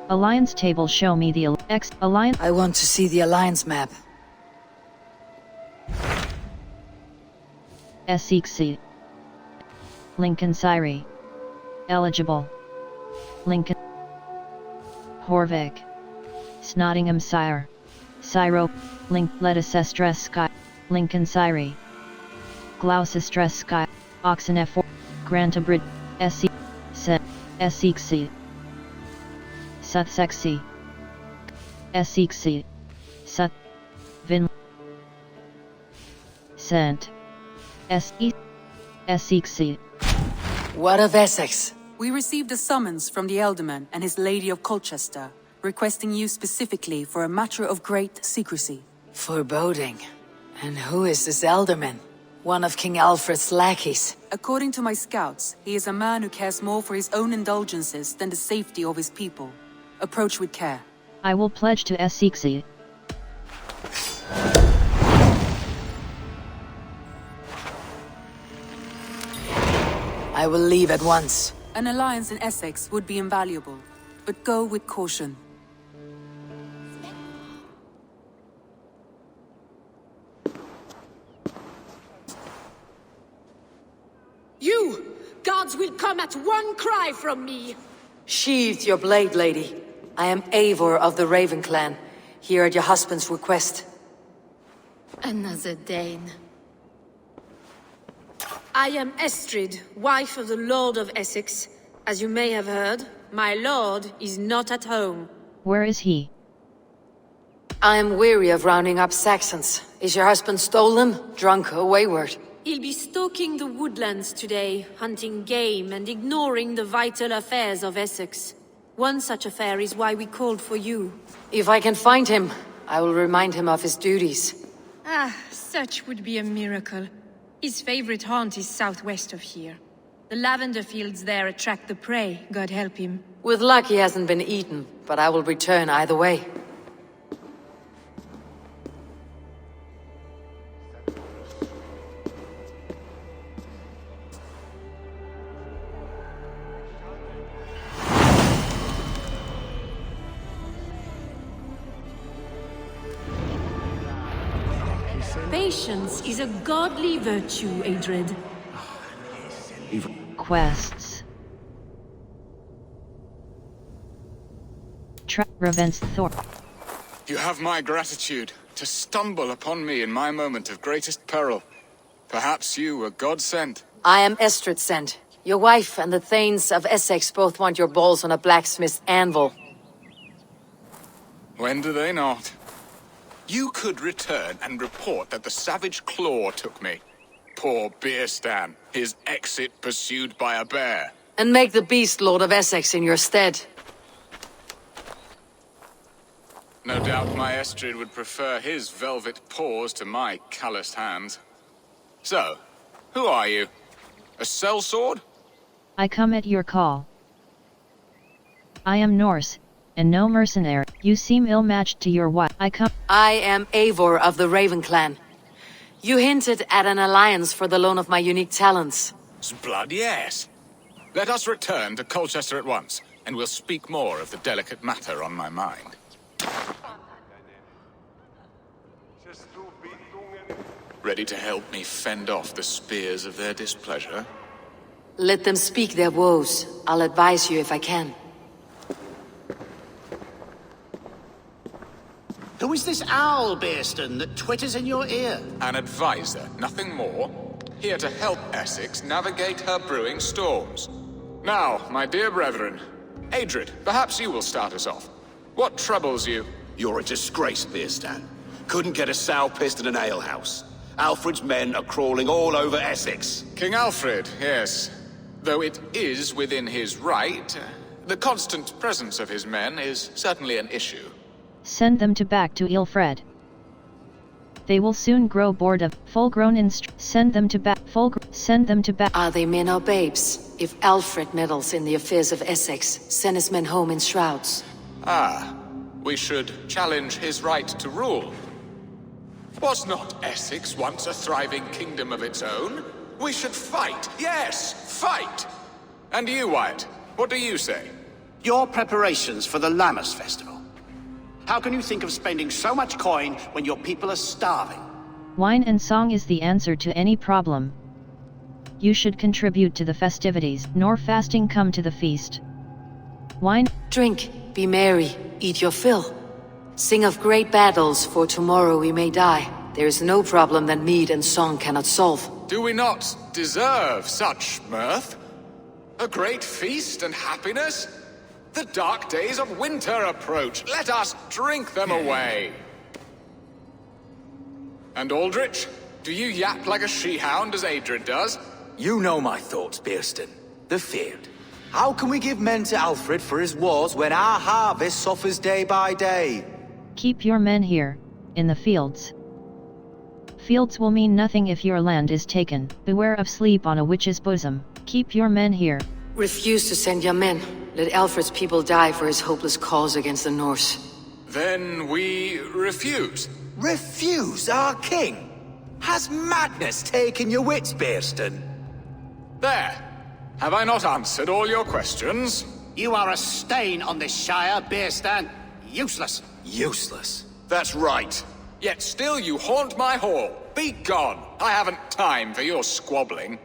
Alliance table, show me the Alliance. I want to see the Alliance map. Essexe. Lincolnshire. Eligible. Lincoln. Horvik. Snottinghamshire. Syro. Leicestershire. Sky. Lincolnshire. Gloucestershire. Oxenford. Grantabrid. Essexe. Sussexe. Essexe. Vin. Sent. Essexe. What of Essex? We received a summons from the Ealdorman and his Lady of Colchester, requesting you specifically for a matter of great secrecy. Foreboding. And who is this Ealdorman? One of King Alfred's lackeys. According to my scouts, he is a man who cares more for his own indulgences than the safety of his people. Approach with care. I will pledge to Essexe. I will leave at once. An alliance in Essex would be invaluable, but go with caution. You! Gods will come at one cry from me! Sheathe your blade, lady. I am Eivor of the Raven clan, here at your husband's request. Another Dane. I am Estrid, wife of the Lord of Essexe. As you may have heard, my lord is not at home. Where is he? I am weary of rounding up Saxons. Is your husband stolen, drunk, or wayward? He'll be stalking the woodlands today, hunting game and ignoring the vital affairs of Essex. One such affair is why we called for you. If I can find him, I will remind him of his duties. Ah, such would be a miracle. His favorite haunt is southwest of here. The lavender fields there attract the prey, God help him. With luck he hasn't been eaten, but I will return either way. Patience is a godly virtue, Estrid. Quests. Revenge Thor. You have my gratitude to stumble upon me in my moment of greatest peril. Perhaps you were God-sent. I am Estrid sent. Your wife and the Thanes of Essex both want your balls on a blacksmith's anvil. When do they not? You could return and report that the savage claw took me. Poor Birstan, his exit pursued by a bear. And make the beast Lord of Essex in your stead. No doubt my Estrid would prefer his velvet paws to my calloused hands. So, who are you? A sellsword? I come at your call. I am Norse, and no mercenary. You seem ill-matched to your wife. I am Eivor of the Raven clan. You hinted at an alliance for the loan of my unique talents. Blood, yes. Let us return to Colchester at once, and we'll speak more of the delicate matter on my mind. Ready to help me fend off the spears of their displeasure? Let them speak their woes. I'll advise you if I can. Who is this owl, Birstan, that twitters in your ear? An advisor, nothing more. Here to help Essex navigate her brewing storms. Now, my dear brethren, Estrid, perhaps you will start us off. What troubles you? You're a disgrace, Birstan. Couldn't get a sow pissed in an alehouse. Alfred's men are crawling all over Essex. King Alfred, yes. Though it is within his right, the constant presence of his men is certainly an issue. Send them back to Ilfred. They will soon grow bored of full-grown Send them back. Are they men or babes? If Alfred meddles in the affairs of Essex, send his men home in shrouds. Ah, we should challenge his right to rule. Was not Essex once a thriving kingdom of its own? We should fight, yes, fight! And you, Wyatt, what do you say? Your preparations for the Lammas festival. How can you think of spending so much coin when your people are starving? Wine and song is the answer to any problem. You should contribute to the festivities, nor fasting come to the feast. Wine. Drink, be merry, eat your fill. Sing of great battles, for tomorrow we may die. There is no problem that mead and song cannot solve. Do we not deserve such mirth? A great feast and happiness? The dark days of winter approach. Let us drink them away. And Aldrich, do you yap like a she-hound as Estrid does? You know my thoughts, Birstan. The field. How can we give men to Alfred for his wars when our harvest suffers day by day? Keep your men here, in the fields. Fields will mean nothing if your land is taken. Beware of sleep on a witch's bosom. Keep your men here. Refuse to send your men. Let Alfred's people die for his hopeless cause against the Norse. Then we refuse. Refuse our king? Has madness taken your wits, Birstan? There. Have I not answered all your questions? You are a stain on this Shire, Birstan. Useless. Useless. That's right. Yet still you haunt my hall. Be gone. I haven't time for your squabbling.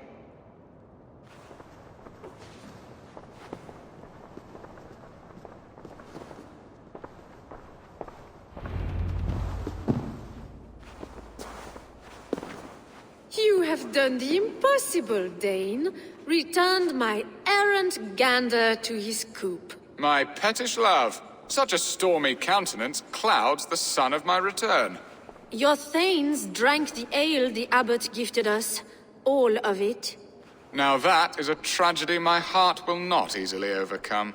You have done the impossible, Dane. Returned my errant gander to his coop. My pettish love. Such a stormy countenance clouds the sun of my return. Your thanes drank the ale the abbot gifted us. All of it. Now that is a tragedy my heart will not easily overcome.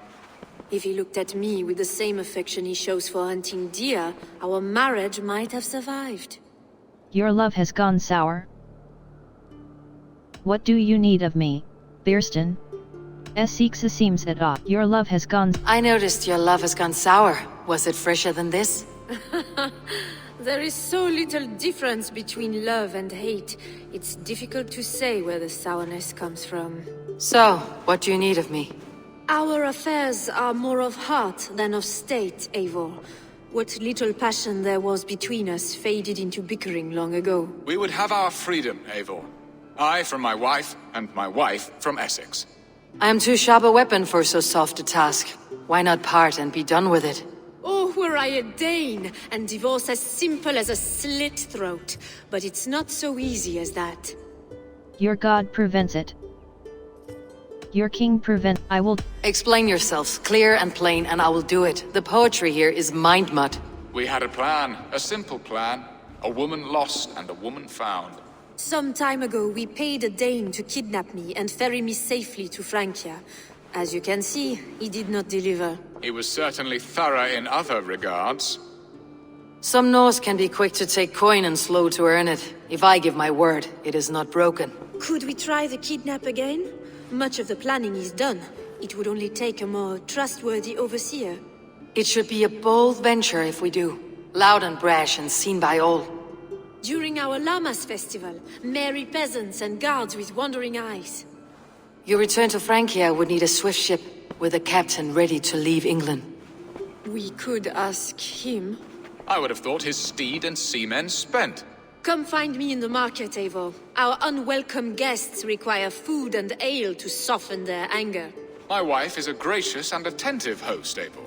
If he looked at me with the same affection he shows for hunting deer, our marriage might have survived. Your love has gone sour? What do you need of me, Birstan? Essexe seems at odds. Your love has gone. I noticed your love has gone sour. Was it fresher than this? There is so little difference between love and hate. It's difficult to say where the sourness comes from. So, what do you need of me? Our affairs are more of heart than of state, Eivor. What little passion there was between us faded into bickering long ago. We would have our freedom, Eivor. I from my wife, and my wife from Essex. I am too sharp a weapon for so soft a task. Why not part and be done with it? Oh, were I a Dane, and divorce as simple as a slit throat. But it's not so easy as that. Your god prevents it. Your king prevent. I will. Explain yourselves, clear and plain, and I will do it. The poetry here is mind mud. We had a plan, a simple plan. A woman lost and a woman found. Some time ago, we paid a Dane to kidnap me and ferry me safely to Francia. As you can see, he did not deliver. He was certainly thorough in other regards. Some Norse can be quick to take coin and slow to earn it. If I give my word, it is not broken. Could we try the kidnap again? Much of the planning is done. It would only take a more trustworthy overseer. It should be a bold venture if we do. Loud and brash and seen by all. During our Lammas festival, merry peasants and guards with wandering eyes. Your return to Francia would need a swift ship, with a captain ready to leave England. We could ask him. I would have thought his steed and seamen spent. Come find me in the market, Eivor. Our unwelcome guests require food and ale to soften their anger. My wife is a gracious and attentive host, Eivor.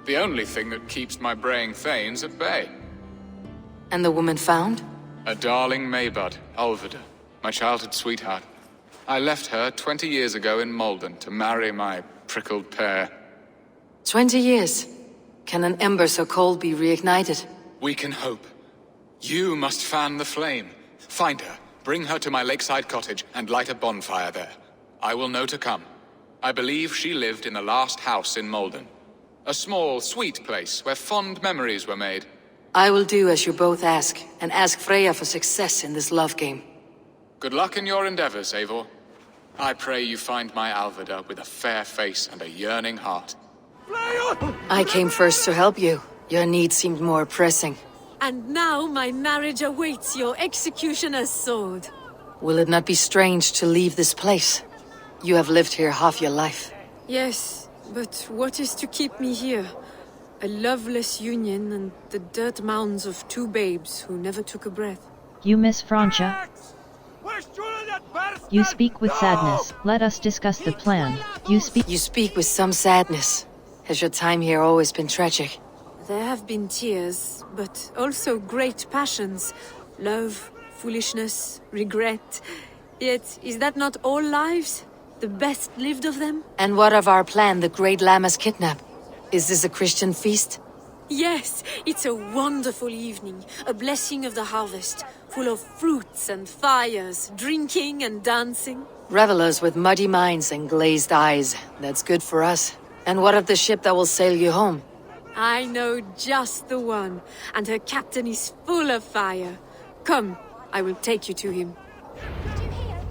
The only thing that keeps my braying thanes at bay. And the woman found? A darling Maybud, Alfida, my childhood sweetheart. I left her 20 years ago in Malden to marry my prickled pear. 20 years? Can an ember so cold be reignited? We can hope. You must fan the flame. Find her, bring her to my lakeside cottage, and light a bonfire there. I will know to come. I believe she lived in the last house in Malden. A small, sweet place where fond memories were made. I will do as you both ask, and ask Freya for success in this love game. Good luck in your endeavors, Eivor. I pray you find my Alfida with a fair face and a yearning heart. I came first to help you. Your need seemed more pressing. And now my marriage awaits your executioner's sword. Will it not be strange to leave this place? You have lived here half your life. Yes, But what is to keep me here? A loveless union and the dirt mounds of two babes who never took a breath. You Miss Francia? You speak with sadness. Let us discuss the plan. You speak with some sadness. Has your time here always been tragic? There have been tears, but also great passions. Love, foolishness, regret. Yet, is that not all lives? The best lived of them? And what of our plan, the great Lammas Kidnap? Is this a Christian feast? Yes, it's a wonderful evening. A blessing of the harvest, full of fruits and fires, drinking and dancing. Revelers with muddy minds and glazed eyes. That's good for us. And what of the ship that will sail you home? I know just the one, and her captain is full of fire. Come, I will take you to him. Did you hear?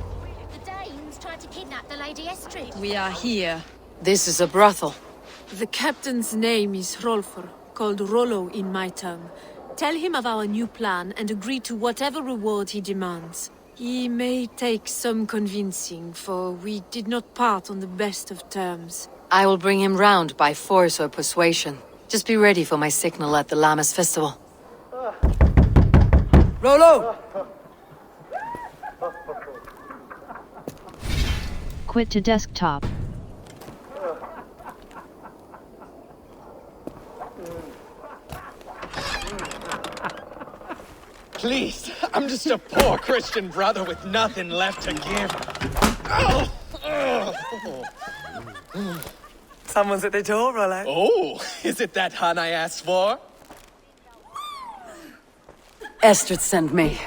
The Danes tried to kidnap the Lady Estrid. We are here. This is a brothel. The captain's name is Hrolfr, called Rollo in my tongue. Tell him of our new plan and agree to whatever reward he demands. He may take some convincing, for we did not part on the best of terms. I will bring him round by force or persuasion. Just be ready for my signal at the Lammas festival. Rollo! Quit to desktop. Please, I'm just a poor Christian brother with nothing left to give. Someone's at the door, Rollo. Oh, is it that hun I asked for? Estrid sent me.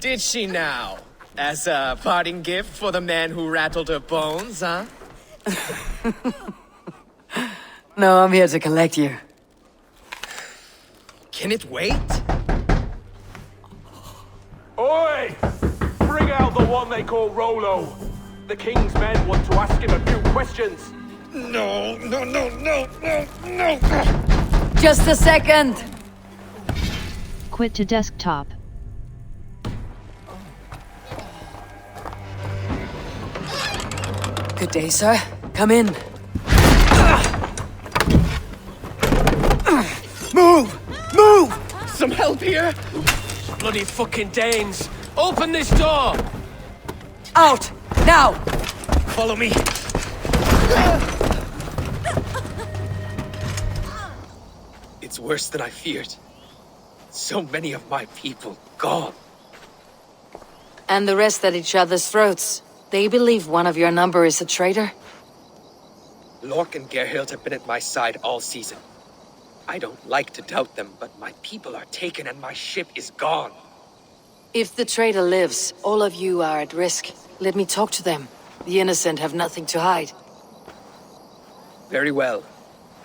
Did she now? As a parting gift for the man who rattled her bones, huh? No, I'm here to collect you. Can it wait? Oi! Bring out the one they call Rollo. The king's men want to ask him a few questions. No. Just a second! Quit to desktop. Good day, sir. Come in. Move! Move! Some help here? Bloody fucking Danes! Open this door! Out! Now! Follow me. It's worse than I feared. So many of my people gone. And the rest at each other's throats. They believe one of your number is a traitor? Lork and Gerhild have been at my side all season. I don't like to doubt them, but my people are taken and my ship is gone. If the traitor lives, all of you are at risk. Let me talk to them. The innocent have nothing to hide. Very well.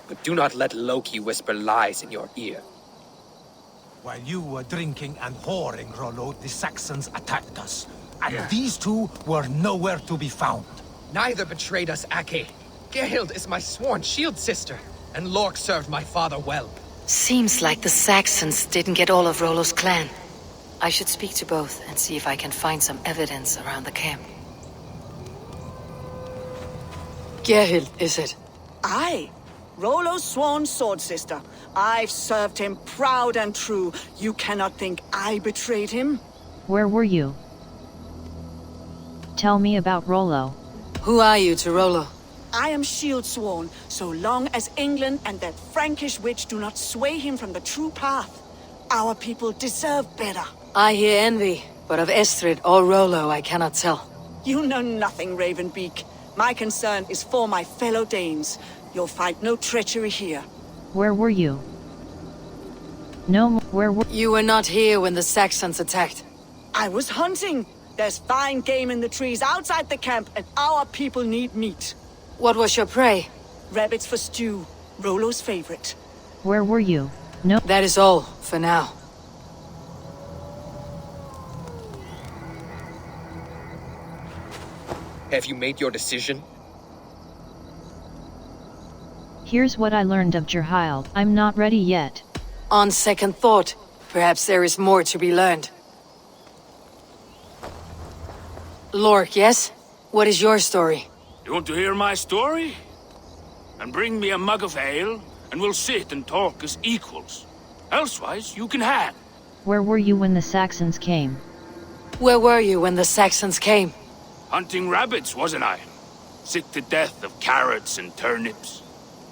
But do not let Loki whisper lies in your ear. While you were drinking and whoring, Rollo, the Saxons attacked us. And these two were nowhere to be found. Neither betrayed us, Ake. Gerhild is my sworn shield sister, and Lork served my father well. Seems like the Saxons didn't get all of Rollo's clan. I should speak to both and see if I can find some evidence around the camp. Gerhild, is it? Aye. Rollo's sworn sword sister. I've served him proud and true. You cannot think I betrayed him? Where were you? Tell me about Rollo. Who are you to Rollo? I am shield sworn, so long as England and that Frankish witch do not sway him from the true path. Our people deserve better. I hear envy, but of Estrid or Rollo I cannot tell. You know nothing, Ravenbeak. My concern is for my fellow Danes. You'll find no treachery here. Where were you? No, where were you? Were not here when the Saxons attacked. I was hunting. There's fine game in the trees outside the camp, and our people need meat. What was your prey? Rabbits for stew, Rollo's favorite. Where were you? No. That is all, for now. Have you made your decision? Here's what I learned of Gerhild. I'm not ready yet. On second thought, perhaps there is more to be learned. Lork, yes? What is your story? You want to hear my story? and bring me a mug of ale, and we'll sit and talk as equals. Elsewise, you can hang. Where were you when the Saxons came? Where were you when the Saxons came? Hunting rabbits, wasn't I? Sick to death of carrots and turnips.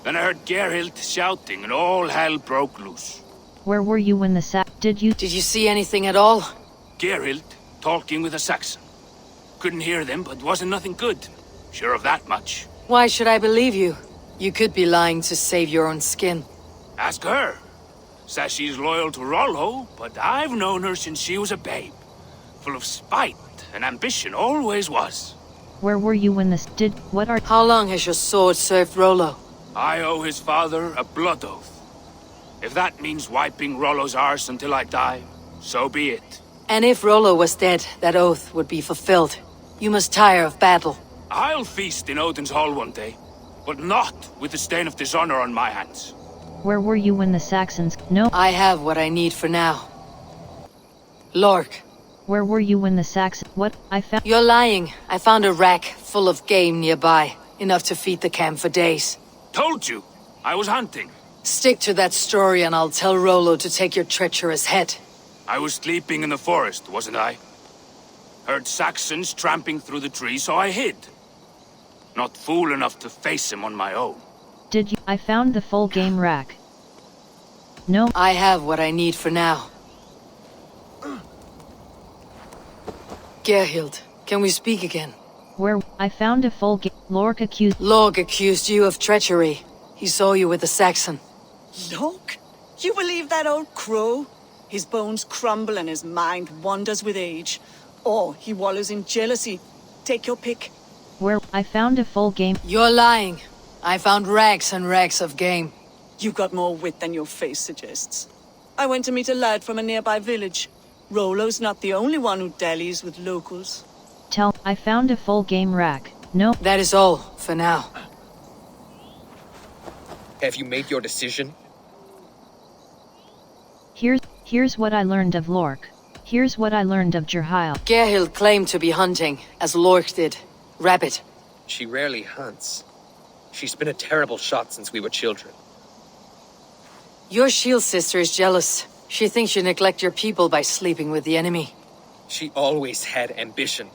Then I heard Gerhild shouting and all hell broke loose. Where were you when the Did you see anything at all? Gerhild talking with a Saxon. Couldn't hear them, but wasn't nothing good. Sure of that much. Why should I believe you? You could be lying to save your own skin. Ask her. Says she's loyal to Rollo, but I've known her since she was a babe. Full of spite and ambition, always was. Where were you when this How long has your sword served Rollo? I owe his father a blood oath. If that means wiping Rollo's arse until I die, so be it. And if Rollo was dead, that oath would be fulfilled. You must tire of battle. I'll feast in Odin's hall one day, but not with the stain of dishonor on my hands. Where were you when the Saxons... No. I have what I need for now. Lork. Where were you when the Saxons... What? I found... You're lying. I found a rack full of game nearby. Enough to feed the camp for days. Told you. I was hunting. Stick to that story and I'll tell Rollo to take your treacherous head. I was sleeping in the forest, wasn't I? Heard Saxons tramping through the trees, so I hid. Not fool enough to face him on my own. Did you? I found the full game rack. No. I have what I need for now. Gerhild, can we speak again? Where? I found a full game. Lork accused you of treachery. He saw you with the Saxon. Lork? You believe that old crow? His bones crumble and his mind wanders with age. Or he wallows in jealousy. Take your pick. Where? I found a full game. You're lying. I found rags and rags of game. You got more wit than your face suggests. I went to meet a lad from a nearby village. Rollo's not the only one who dallies with locals. I found a full game rack. No. That is all, for now. Have you made your decision? Here's what I learned of Lork. Here's what I learned of Gerhild. Gerhild claimed to be hunting, as Lork did. Rabbit. She rarely hunts. She's been a terrible shot since we were children. Your shield sister is jealous. She thinks you neglect your people by sleeping with the enemy. She always had ambition.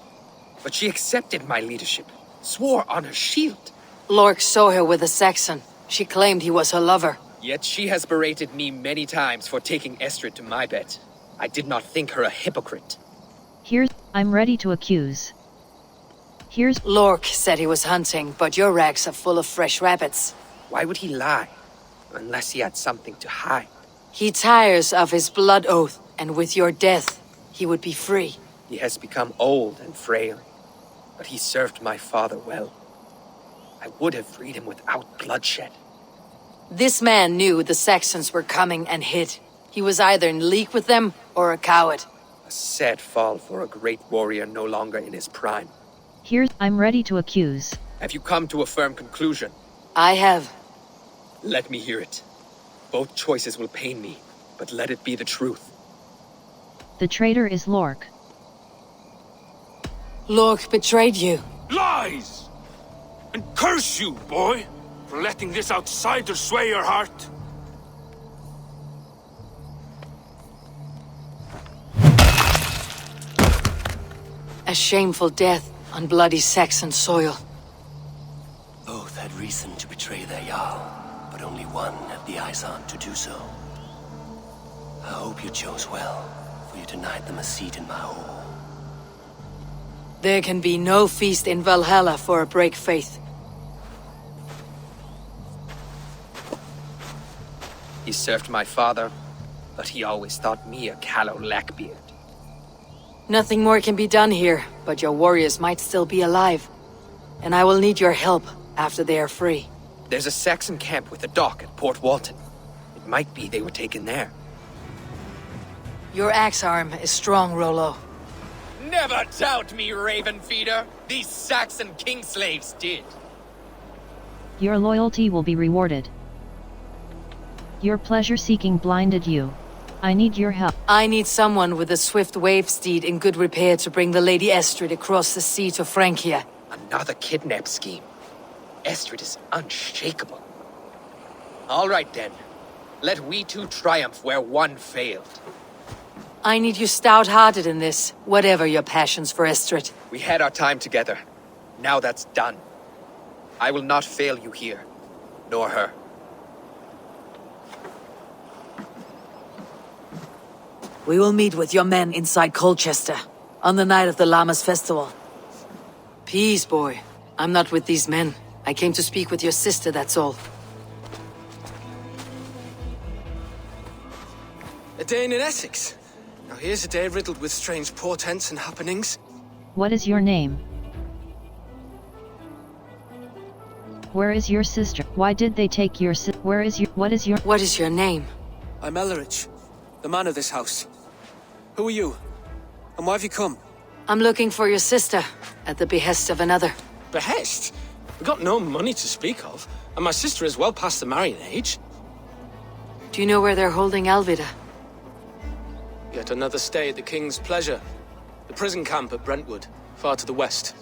But she accepted my leadership. Swore on her shield. Lork saw her with a Saxon. She claimed he was her lover. Yet she has berated me many times for taking Estrid to my bed. I did not think her a hypocrite. I'm ready to accuse. Lork said he was hunting, but your racks are full of fresh rabbits. Why would he lie? Unless he had something to hide. He tires of his blood oath, and with your death, he would be free. He has become old and frail, but he served my father well. I would have freed him without bloodshed. This man knew the Saxons were coming and hid. He was either in league with them, or a coward. A sad fall for a great warrior no longer in his prime. I'm ready to accuse. Have you come to a firm conclusion? I have. Let me hear it. Both choices will pain me, but let it be the truth. The traitor is Lork. Lork betrayed you. Lies! And curse you, boy, for letting this outsider sway your heart. A shameful death on bloody Saxon soil. Both had reason to betray their Jarl, but only one had the eyes on to do so. I hope you chose well, for you denied them a seat in my hall. There can be no feast in Valhalla for a break faith. He served my father, but he always thought me a callow lackbeard. Nothing more can be done here, but your warriors might still be alive. And I will need your help after they are free. There's a Saxon camp with a dock at Port Walton. It might be they were taken there. Your axe arm is strong, Rollo. Never doubt me, Raven Feeder. These Saxon king-slaves did. Your loyalty will be rewarded. Your pleasure-seeking blinded you. I need your help. I need someone with a swift wave steed in good repair to bring the Lady Estrid across the sea to Francia. Another kidnap scheme. Estrid is unshakable. All right then. Let we two triumph where one failed. I need you stout-hearted in this, whatever your passions for Estrid. We had our time together. Now that's done. I will not fail you here, nor her. We will meet with your men inside Colchester, on the night of the Lammas festival. Peace, boy. I'm not with these men. I came to speak with your sister, that's all. A day in Essex. Now here's a day riddled with strange portents and happenings. What is your name? Where is your sister? Why did they take your What is your name? I'm Ellerich, the man of this house. Who are you? And why have you come? I'm looking for your sister, at the behest of another. Behest? We've got no money to speak of, and my sister is well past the marrying age. Do you know where they're holding Alfida? Yet another stay at the King's pleasure. The prison camp at Brentwood, far to the west.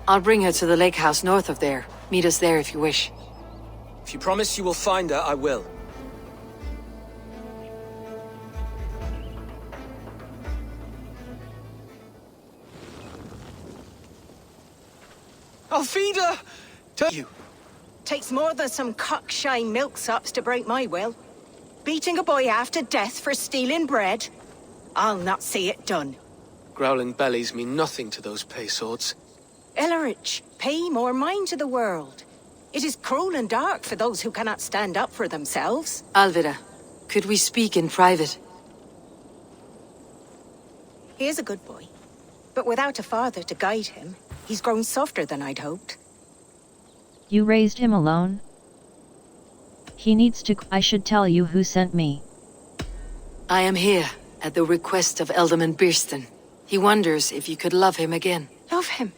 I'll bring her to the lake house north of there. Meet us there if you wish. If you promise you will find her, I will. Alfida! Tell you. Takes more than some cockshy milksops to break my will. Beating a boy half to death for stealing bread? I'll not see it done. Growling bellies mean nothing to those pay swords. Ellerich, pay more mind to the world. It is cruel and dark for those who cannot stand up for themselves. Alfida, could we speak in private? He is a good boy, but without a father to guide him, he's grown softer than I'd hoped. You raised him alone? He needs to. I should tell you who sent me. I am here, at the request of Ealdorman Birstan. He wonders if you could love him again. Love him?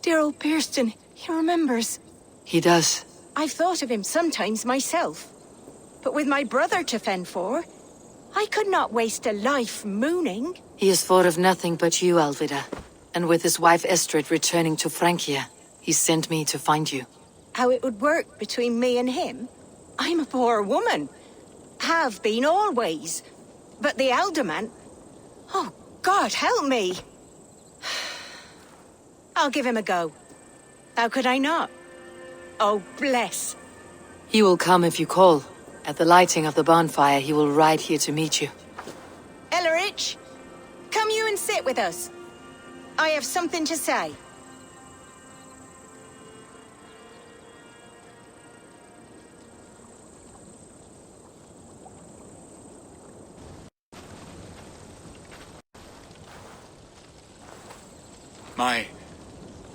Dear old Birstan, he remembers. He does. I've thought of him sometimes myself. But with my brother to fend for, I could not waste a life mooning. He has thought of nothing but you, Alfida. And with his wife Estrid returning to Francia, he sent me to find you. How it would work between me and him? I'm a poor woman. Have been always. But the Ealdorman... Oh, God help me! I'll give him a go. How could I not? Oh, bless. He will come if you call. At the lighting of the bonfire, he will ride here to meet you. Ellerich, come you and sit with us. I have something to say.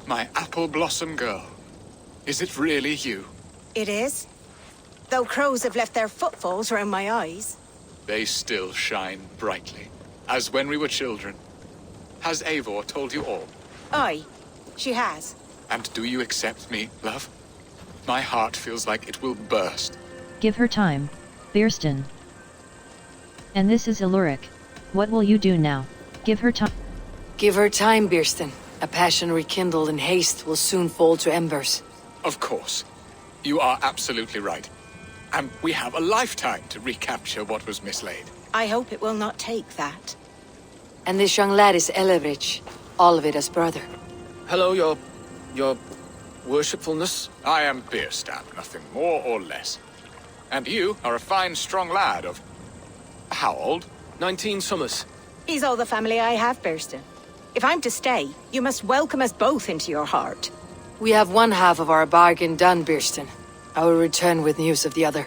My apple blossom girl. Is it really you? It is. Though crows have left their footfalls round my eyes. They still shine brightly, as when we were children. Has Eivor told you all? Aye, she has. And do you accept me, love? My heart feels like it will burst. Give her time, Birstan. And this is Eluric. What will you do now? Give her time. Give her time, Birstan. A passion rekindled in haste will soon fall to embers. Of course. You are absolutely right. And we have a lifetime to recapture what was mislaid. I hope it will not take that. And this young lad is Ellerich, Alvida's brother. Hello, your worshipfulness. I am Birstan, nothing more or less. And you are a fine, strong lad of... how old? 19 summers. He's all the family I have, Birstan. If I'm to stay, you must welcome us both into your heart. We have one half of our bargain done, Birstan. I will return with news of the other.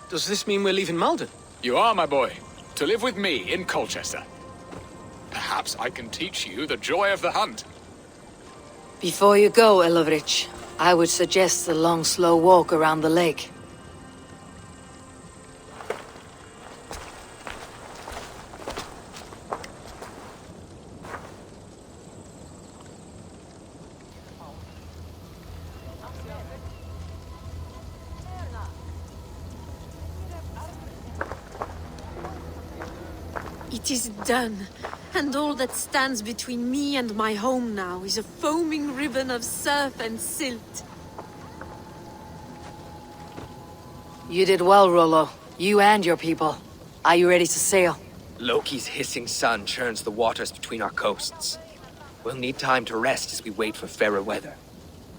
Does this mean we're leaving Malden? You are, my boy, to live with me in Colchester. Perhaps I can teach you the joy of the hunt. Before you go, Ellerich, I would suggest a long, slow walk around the lake. It is done, and all that stands between me and my home now is a foaming ribbon of surf and silt. You did well, Rollo. You and your people. Are you ready to sail? Loki's hissing sun churns the waters between our coasts. We'll need time to rest as we wait for fairer weather.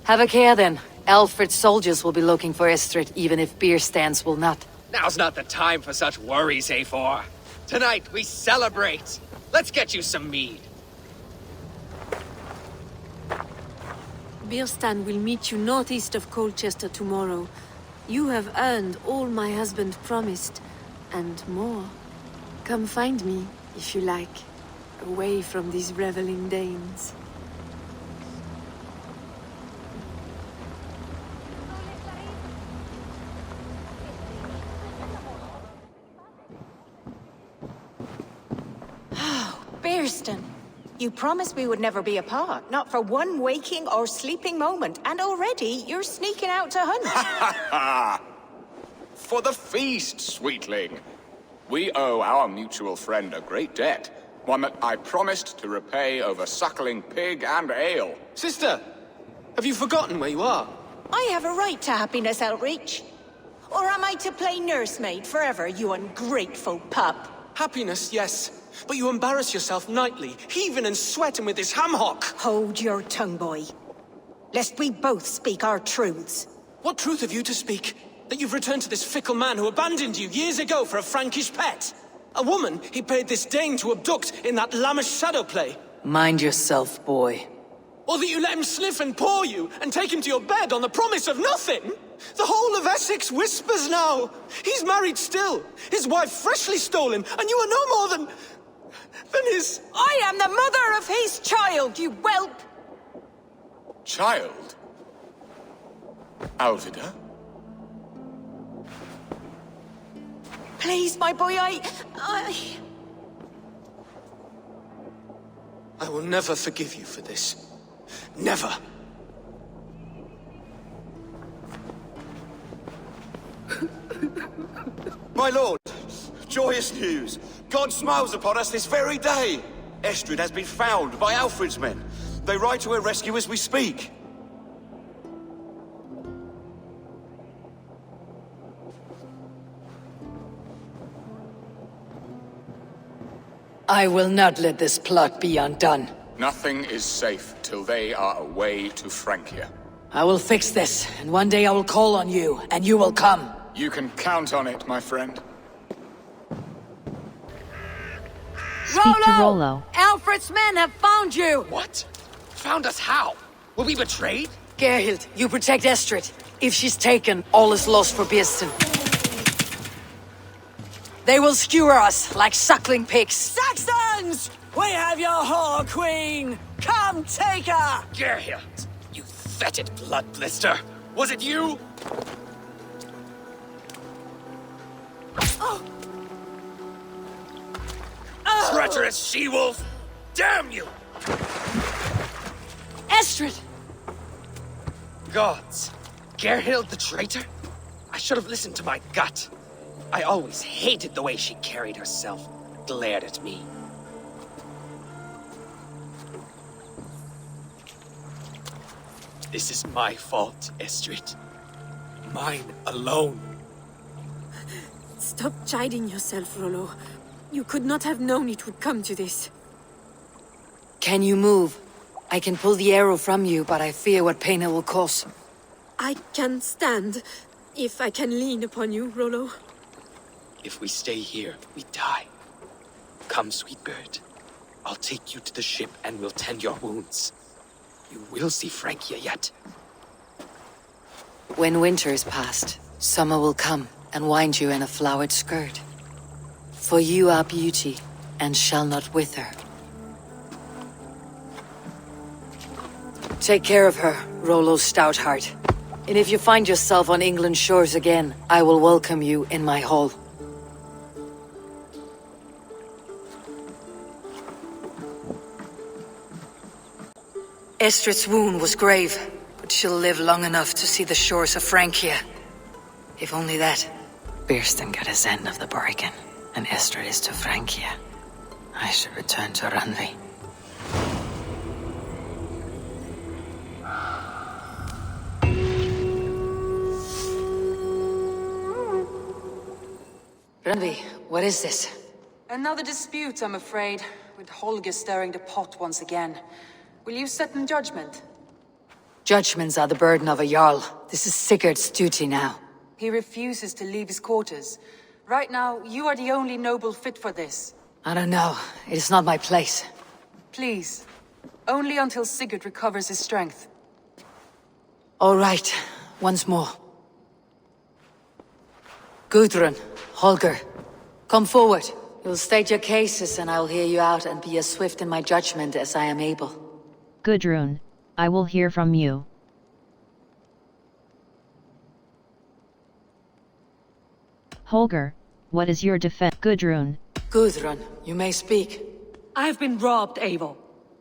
Have a care then. Alfred's soldiers will be looking for Estrid, even if Birstan's will not. Now's not the time for such worries, A4. Tonight we celebrate. Let's get you some mead. Birstan will meet you northeast of Colchester tomorrow. You have earned all my husband promised, and more. Come find me, if you like, away from these reveling Danes. Birstan, you promised we would never be apart, not for one waking or sleeping moment, and already you're sneaking out to hunt. For the feast, sweetling. We owe our mutual friend a great debt. One that I promised to repay over suckling pig and ale. Sister, have you forgotten where you are? I have a right to happiness outreach. Or am I to play nursemaid forever, you ungrateful pup? Happiness, yes. But you embarrass yourself nightly, heaving and sweating with this ham-hock. Hold your tongue, boy. Lest we both speak our truths. What truth have you to speak? That you've returned to this fickle man who abandoned you years ago for a Frankish pet? A woman he paid this Dane to abduct in that Lammas shadow play? Mind yourself, boy. Or that you let him sniff and paw you, and take him to your bed on the promise of nothing? The whole of Essex whispers now. He's married still, his wife freshly stolen, and you are no more than his... I am the mother of his child, you whelp! Child? Alfida? Please, my boy, I will never forgive you for this. Never. My lord, joyous news. God smiles upon us this very day. Estrid has been found by Alfred's men. They ride to her rescue as we speak. I will not let this plot be undone. Nothing is safe till they are away to Francia. I will fix this, and one day I will call on you, and you will come. You can count on it, my friend. Speak to Rollo. Alfred's men have found you! What? Found us how? Were we betrayed? Gerhild, you protect Estrid. If she's taken, all is lost for Birstan. They will skewer us like suckling pigs. Saxons! We have your whore queen! Come take her! Gerhild, you fetid blood blister! Was it you? Treacherous she-wolf! Damn you! Estrid! Gods! Gerhild the traitor? I should have listened to my gut. I always hated the way she carried herself, glared at me. This is my fault, Estrid. Mine alone. Stop chiding yourself, Rollo. You could not have known it would come to this. Can you move? I can pull the arrow from you, but I fear what pain it will cause. I can stand, if I can lean upon you, Rollo. If we stay here, we die. Come, sweet bird. I'll take you to the ship and we'll tend your wounds. You will see Francia yet. When winter is past, summer will come and wind you in a flowered skirt. For you are beauty, and shall not wither. Take care of her, Rollo Stoutheart. And if you find yourself on England's shores again, I will welcome you in my hall. Estrid's wound was grave, but she'll live long enough to see the shores of Francia. If only that. Birstan got his end of the bargain, and Estrid is to Francia. I should return to Randvi. Randvi, what is this? Another dispute, I'm afraid, with Holger stirring the pot once again. Will you set in judgment? Judgments are the burden of a Jarl. This is Sigurd's duty now. He refuses to leave his quarters. Right now, you are the only noble fit for this. I don't know. It is not my place. Please. Only until Sigurd recovers his strength. All right. Once more. Gudrun, Holger, come forward. You'll state your cases and I'll hear you out and be as swift in my judgment as I am able. Gudrun, I will hear from you. Holger, what is your defense? Gudrun. Gudrun, you may speak. I have been robbed, Eivor.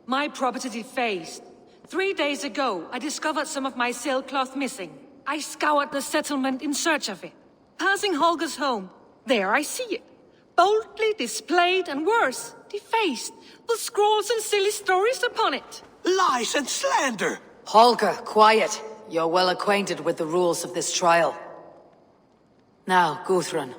My property defaced. 3 days ago, I discovered some of my sailcloth missing. I scoured the settlement in search of it. Passing Holger's home, there I see it. Boldly displayed and worse, defaced, with scrolls and silly stories upon it. Lies and slander! Holger, quiet. You're well acquainted with the rules of this trial. Now, Gudrun,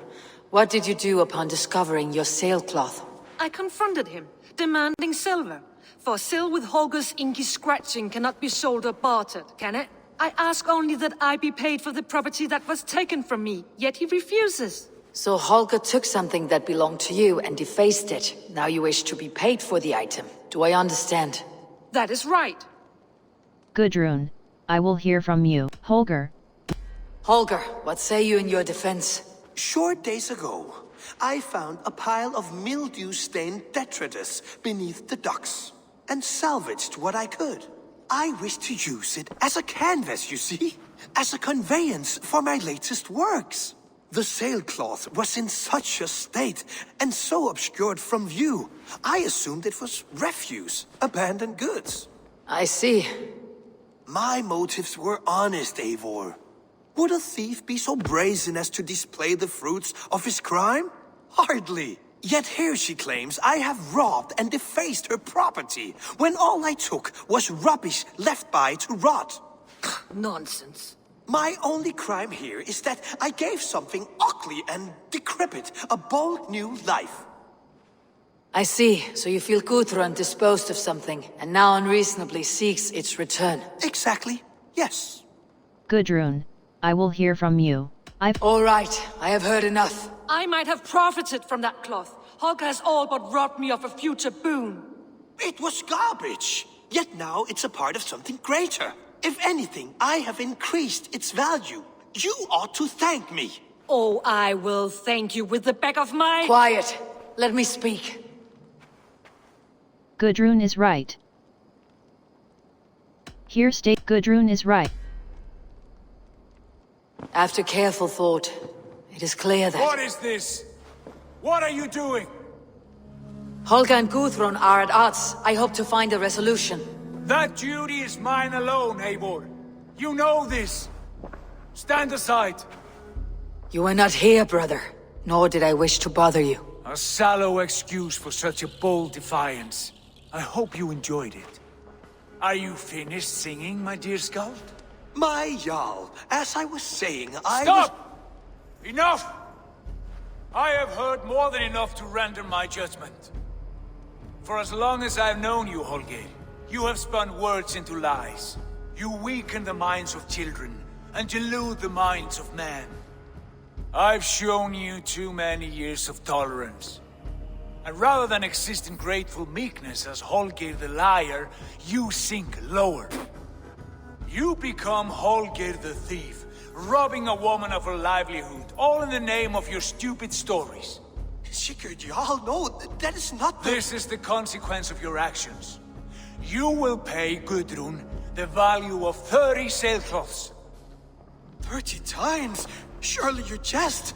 what did you do upon discovering your sailcloth? I confronted him, demanding silver. For sil with Holger's inky scratching cannot be sold or bartered, can it? I ask only that I be paid for the property that was taken from me, yet he refuses. So Holger took something that belonged to you and defaced it. Now you wish to be paid for the item. Do I understand? That is right. Gudrun, I will hear from you. Holger. Holger, what say you in your defense? Short days ago, I found a pile of mildew-stained detritus beneath the docks, and salvaged what I could. I wish to use it as a canvas, you see? As a conveyance for my latest works. The sailcloth was in such a state, and so obscured from view, I assumed it was refuse, abandoned goods. I see. My motives were honest, Eivor. Would a thief be so brazen as to display the fruits of his crime? Hardly. Yet here she claims I have robbed and defaced her property, when all I took was rubbish left by to rot. Nonsense. My only crime here is that I gave something ugly and decrepit a bold new life. I see. So you feel Gudrun disposed of something, and now unreasonably seeks its return. Exactly. Yes. Gudrun, I will hear from you. All right. I have heard enough. I might have profited from that cloth. Holger has all but robbed me of a future boon. It was garbage. Yet now it's a part of something greater. If anything, I have increased its value. You ought to thank me. Oh, I will thank you with the back of my... Quiet. Let me speak. Gudrun is right. Here state Gudrun is right. After careful thought, it is clear that... What is this? What are you doing? Holger and Gudrun are at odds. I hope to find a resolution. That duty is mine alone, Eivor. You know this. Stand aside. You were not here, brother. Nor did I wish to bother you. A sallow excuse for such a bold defiance. I hope you enjoyed it. Are you finished singing, my dear Skald? My Jarl, as I was saying, Stop! Enough! I have heard more than enough to render my judgment. For as long as I've known you, Holger, you have spun words into lies. You weaken the minds of children, and delude the minds of men. I've shown you too many years of tolerance. And rather than exist in grateful meekness as Holger the liar, you sink lower. You become Holger the thief, robbing a woman of her livelihood, all in the name of your stupid stories. Sigurd, Jarl, no, that is not the... This is the consequence of your actions. You will pay Gudrun the value of 30 sailcloths. 30 times? Surely you jest.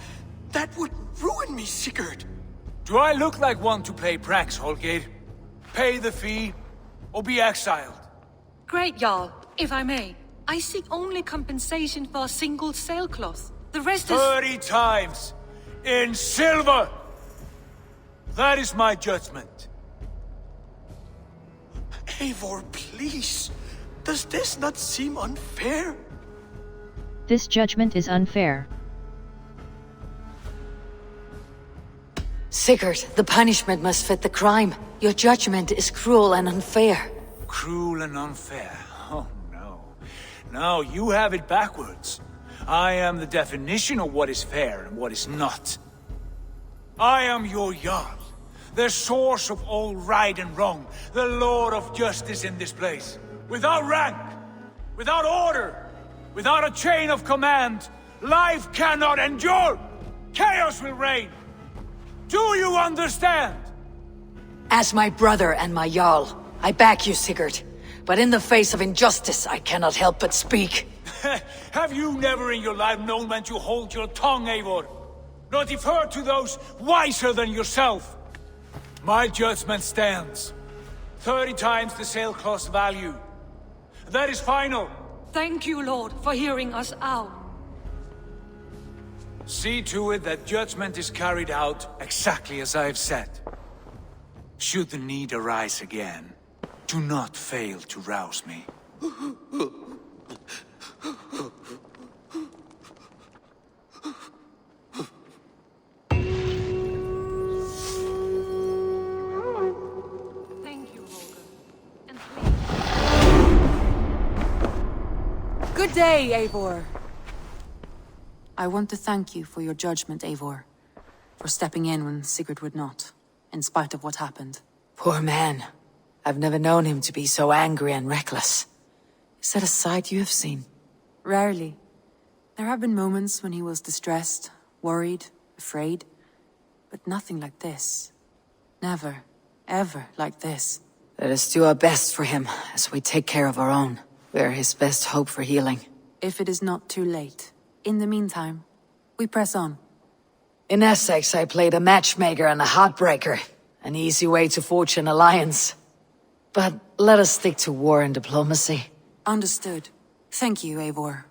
That would ruin me, Sigurd. Do I look like one to play pranks, Holger? Pay the fee, or be exiled. Great, Jarl. If I may, I seek only compensation for a single sailcloth. The rest is... 30 times! In silver! That is my judgment. Eivor, please. Does this not seem unfair? This judgment is unfair. Sigurd, the punishment must fit the crime. Your judgment is cruel and unfair. Cruel and unfair? Oh no. No, you have it backwards. I am the definition of what is fair and what is not. I am your Jarl, the source of all right and wrong, the Lord of justice in this place. Without rank, without order, without a chain of command, life cannot endure! Chaos will reign! Do you understand? As my brother and my Jarl, I back you, Sigurd. But in the face of injustice, I cannot help but speak. Have you never in your life known when to hold your tongue, Eivor? Nor defer to those wiser than yourself? My judgment stands. 30 times the sailcloth's value. That is final. Thank you, Lord, for hearing us out. See to it that judgment is carried out exactly as I have said. Should the need arise again, do not fail to rouse me. Thank you, Holger. And Good day, Eivor. I want to thank you for your judgment, Eivor. For stepping in when Sigurd would not, in spite of what happened. Poor man. I've never known him to be so angry and reckless. Is that a side you have seen? Rarely. There have been moments when he was distressed, worried, afraid. But nothing like this. Never, ever like this. Let us do our best for him, as we take care of our own. We are his best hope for healing. If it is not too late. In the meantime, we press on. In Essex, I played a matchmaker and a heartbreaker. An easy way to forge an alliance. But let us stick to war and diplomacy. Understood. Thank you, Eivor.